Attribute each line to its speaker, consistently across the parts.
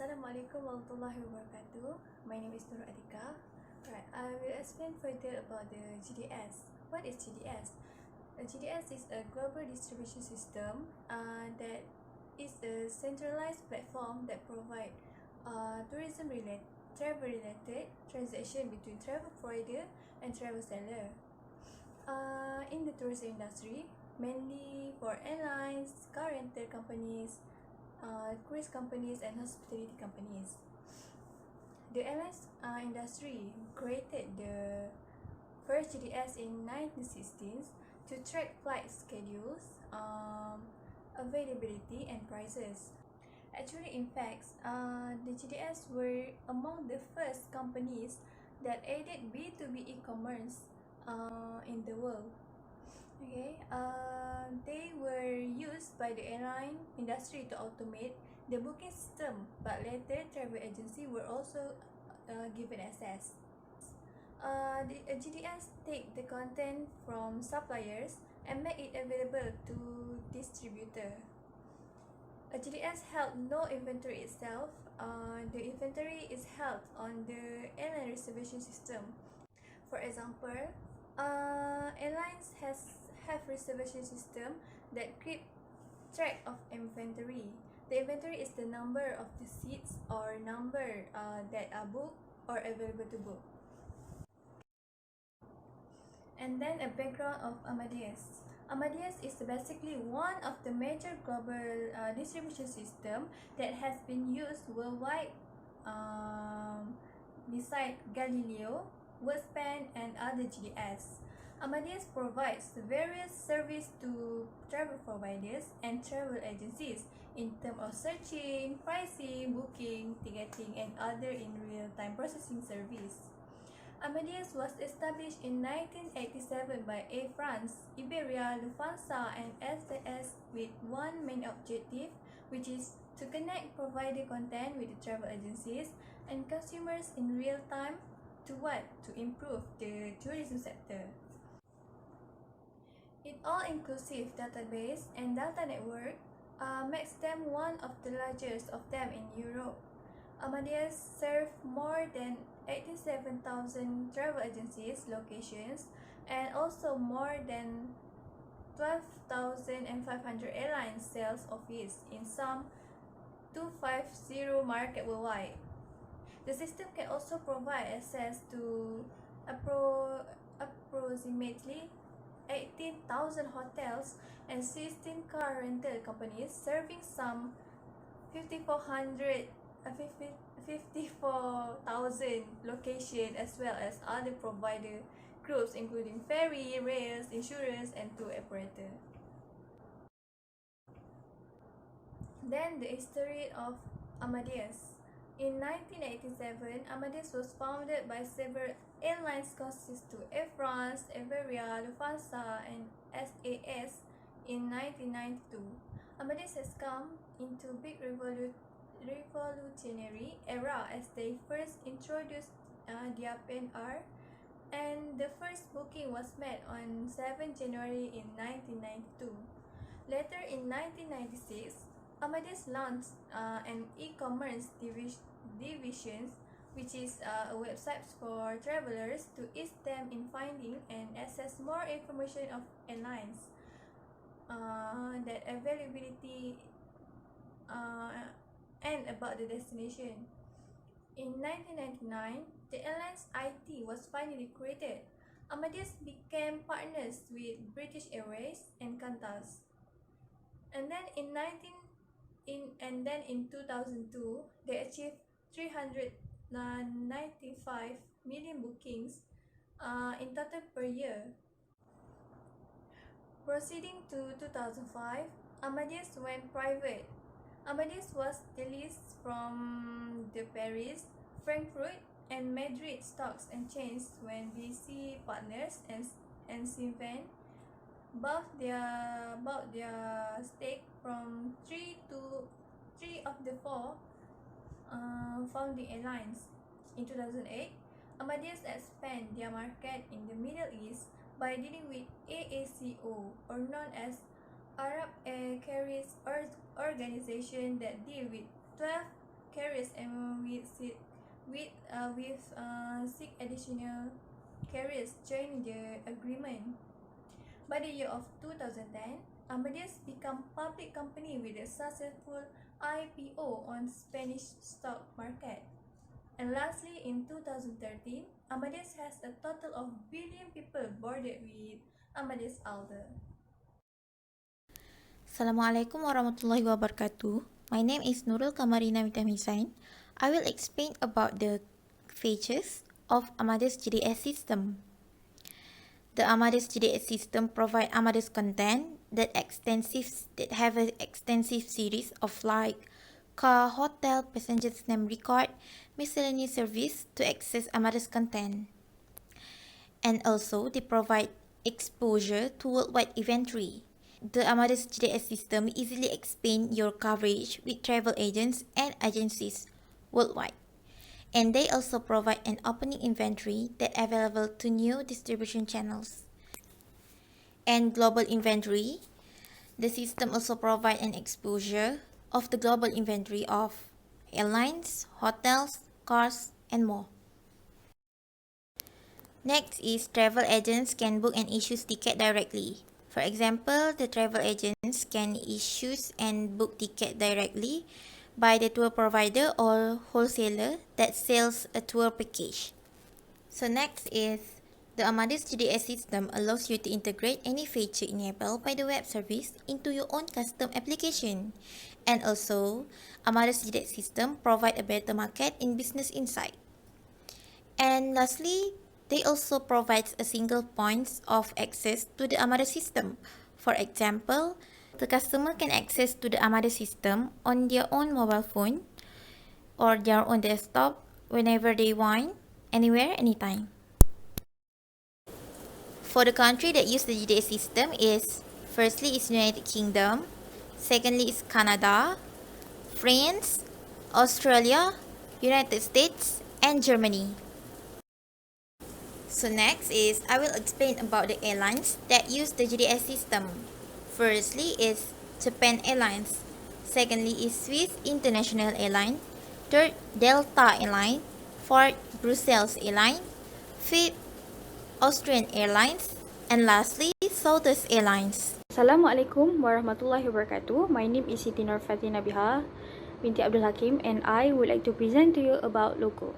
Speaker 1: Assalamualaikum warahmatullahi wabarakatuh. My name is Nur Adika. Alright, I will explain further about the GDS. What is GDS? A GDS is a global distribution system that is a centralized platform that provides travel-related transaction between travel provider and travel seller. In the tourism industry, mainly for airlines, car rental companies, cruise companies and hospitality companies. The airlines industry created the first GDS in 1916 to track flight schedules, availability and prices. Actually, in fact, the GDS were among the first companies that aided B2B e-commerce in the world. Okay, they were used by the airline industry to automate the booking system, but later travel agencies were also given access. The GDS take the content from suppliers and make it available to distributor. A GDS held no inventory itself. The inventory is held on the airline reservation system. For example, airlines have reservation system that keep track of inventory. The inventory is the number of the seats or number that are booked or available to book. And then a background of Amadeus. Amadeus is basically one of the major global distribution system that has been used worldwide beside Galileo, Worldspan and other GDS. Amadeus provides various services to travel providers and travel agencies in terms of searching, pricing, booking, ticketing, and other in real-time processing service. Amadeus was established in 1987 by Air France, Iberia, Lufthansa, and SAS with one main objective, which is to connect provider content with the travel agencies and consumers in real time to improve the tourism sector. Its all-inclusive database and data network makes them one of the largest of them in Europe. Amadeus serves more than 87,000 travel agencies locations and also more than 12,500 airline sales office in some 250 markets worldwide. The system can also provide access to approximately 18,000 hotels and 16 car rental companies serving some 54,000 locations, as well as other provider groups including ferry, rails, insurance and tour operator. Then the history of Amadeus. In 1987, Amadeus was founded by several airlines consisting to Air France, Iberia, Lufthansa, and SAS in 1992. Amadeus has come into big revolutionary era as they first introduced their PNR, and the first booking was made on 7 January in 1992. Later in 1996, Amadeus launched an e-commerce division, which is a website for travelers to ease them in finding and access more information of airlines, that availability and about the destination. In 1999, the airline's IT was finally created. Amadeus became partners with British Airways and Qantas. And then in 2002, they achieved 395 million bookings in total per year. Proceeding to 2005, Amadeus went private. Amadeus was delisted from the Paris, Frankfurt, and Madrid stocks and chains when VC partners and Sinven bought their stake from three of the four founding airlines. In 2008, Amadeus expanded their market in the Middle East by dealing with AACO, or known as Arab Air Carriers Organization, that deal with 12 carriers and with 6 additional carriers joined the agreement. By the year of 2010, Amadeus became public company with a successful IPO on Spanish stock market. And lastly, in 2013, Amadeus has a total of billion people boarded with Amadeus Alder.
Speaker 2: Assalamualaikum warahmatullahi wabarakatuh. My name is Nurul Kamarina Mitamisain. I will explain about the features of Amadeus GDS system. The Amadeus GDS system provide Amadeus content that have an extensive series of like car, hotel, passengers name record, miscellaneous service to access Amadeus content. And also they provide exposure to worldwide inventory. The Amadeus GDS system easily expand your coverage with travel agents and agencies worldwide. And they also provide an opening inventory that available to new distribution channels. And global inventory, the system also provide an exposure of the global inventory of airlines, hotels, cars, and more. Next is travel agents can book and issue ticket directly. For example, the travel agents can issue and book ticket directly by the tour provider or wholesaler that sells a tour package. So next is the Amadeus GDS system allows you to integrate any feature enabled by the web service into your own custom application. And also, Amadeus GDS system provide a better market in business insight. And lastly, they also provide a single point of access to the Amadeus system. For example, the customer can access to the Amadeus system on their own mobile phone or their own desktop whenever they want, anywhere, anytime. For the country that use the GDS system is firstly is United Kingdom, secondly is Canada, France, Australia, United States, and Germany. So next is I will explain about the airlines that use the GDS system. Firstly is Japan Airlines. Secondly is Swiss International Airline. Third, Delta Airline. Fourth, Brussels Airline. Fifth, Austrian Airlines. And lastly, Southwest Airlines.
Speaker 3: Assalamualaikum warahmatullahi wabarakatuh. My name is Siti Nur Fatina Biha binti Abdul Hakim and I would like to present to you about logo.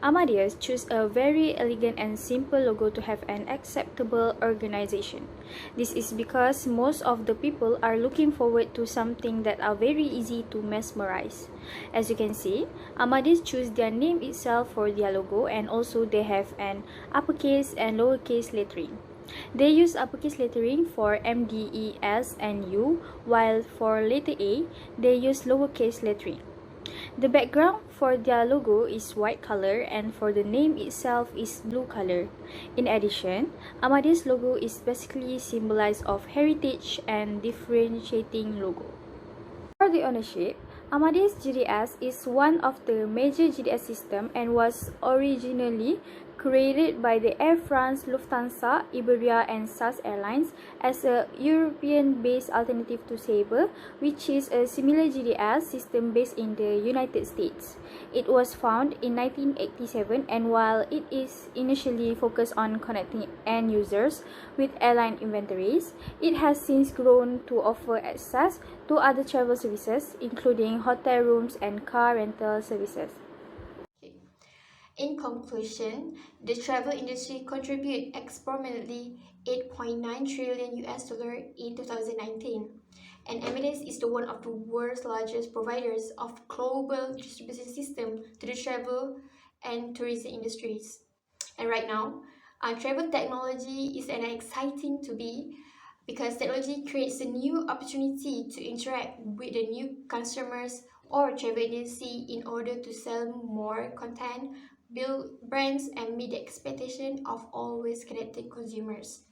Speaker 3: Amadeus chose a very elegant and simple logo to have an acceptable organization. This is because most of the people are looking forward to something that are very easy to mesmerize. As you can see, Amadeus chose their name itself for their logo and also they have an uppercase and lowercase lettering. They use uppercase lettering for M, D, E, S, and U, while for letter A, they use lowercase lettering. The background for their logo is white color and for the name itself is blue color. In addition, Amadeus logo is basically symbolized of heritage and differentiating logo. For the ownership, Amadeus GDS is one of the major GDS system and was originally created by the Air France, Lufthansa, Iberia and SAS Airlines as a European-based alternative to Sabre, which is a similar GDS system based in the United States. It was founded in 1987 and while it is initially focused on connecting end users with airline inventories, it has since grown to offer access to other travel services including hotel rooms and car rental services.
Speaker 4: In conclusion, the travel industry contributed approximately 8.9 trillion US dollar in 2019, and Amadeus is the one of the world's largest providers of global distribution system to the travel and tourism industries. And right now, travel technology is an exciting to be because technology creates a new opportunity to interact with the new customers or travel agency in order to sell more content, build brands, and meet the expectation of always connected consumers.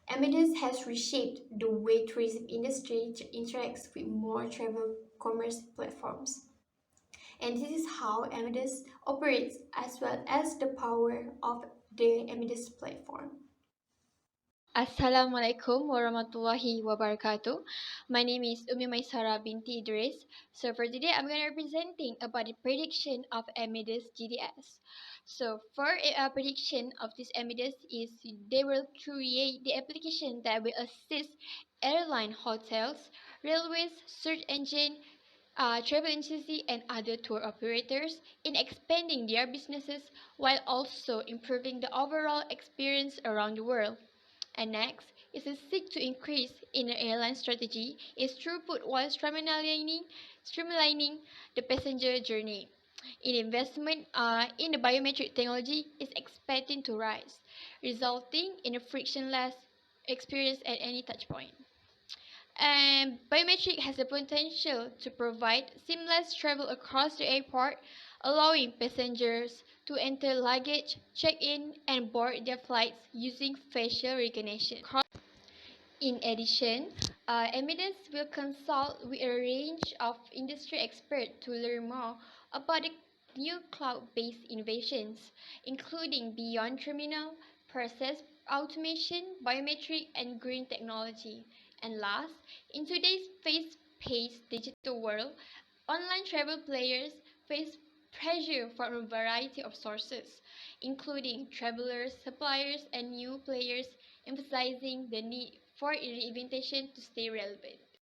Speaker 4: Amadeus has reshaped the way tourism industry interacts with more travel commerce platforms. And this is how Amadeus operates as well as the power of the Amadeus platform.
Speaker 5: Assalamualaikum warahmatullahi wabarakatuh. My name is Umi Maisara binti Idris. So for today, I'm going to be presenting about the prediction of Amadeus GDS. So for a prediction of this Amadeus is they will create the application that will assist airline, hotels, railways, search engine, travel agency, and other tour operators in expanding their businesses while also improving the overall experience around the world. And next is to seek to increase in the airline strategy is throughput while streamlining the passenger journey. In investment in the biometric technology is expecting to rise, resulting in a frictionless experience at any touchpoint. And biometric has the potential to provide seamless travel across the airport, allowing passengers to enter luggage, check in, and board their flights using facial recognition. In addition, Amadeus will consult with a range of industry experts to learn more about the new cloud-based innovations, including beyond terminal, process automation, biometric, and green technology. And last, in today's fast-paced digital world, online travel players face pressure from a variety of sources, including travelers, suppliers, and new players, emphasizing the need for reinvention to stay relevant.